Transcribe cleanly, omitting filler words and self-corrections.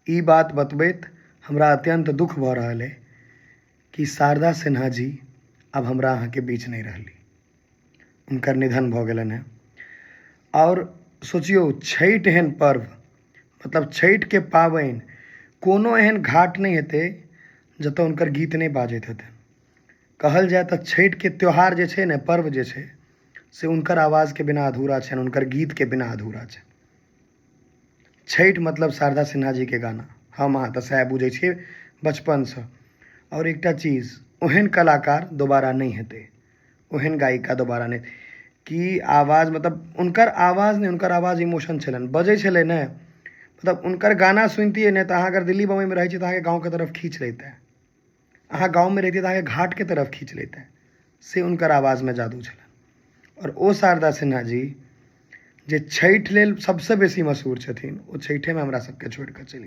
ई बात बतबैत हमरा अत्यंत दुख भऽ रहल है कि शारदा सिन्हा जी अब हमरा अहाँके बीच नहीं रहली, उनकर निधन भऽ गेलनि हैं। और सोचियो छठि एहन पर्व, मतलब छठि के पाबनि, कोनो एहन घाट नहीं हेतै जतऽ उनकर गीत नहीं बाजैत हेतै। कहल जाए तऽ छठि के त्यौहार जे छै ने, पर्व जे छै से उनकर आवाज़ के बिना अधूरा छै, उनकर गीत के बिना अधूरा छै। छठि मतलब शारदा सिन्हा जी के गाना, हम अहाँ तऽ सएह बुझै छियै बचपनसँ। और एकटा चीज, ओहन कलाकार दोबारा नहीं हेतै, ओहन गायिका दोबारा नहीं कि आवाज़, मतलब उनकर आवाज़ नहीं, उनकर आवाज़ इमोशन छलनि, बजै छलै ने, मतलब उनकर गाना सुनतियै ने तऽ अहाँ अगर दिल्ली बम्बई में रहै छी तऽ अहाँके गाँव के तरफ खींच लेतै, अहाँ गाँव में रहितियै तऽ अहाँके घाट के तरफ खींच लेतै, से उनकर आवाज़ में जादू छलनि। और ओ शारदा सिन्हा जी जे छठि लेल सबसँ बेसी मशहूर छथिन, ओ छठिमे हमरा सबके छोड़ि कऽ चलि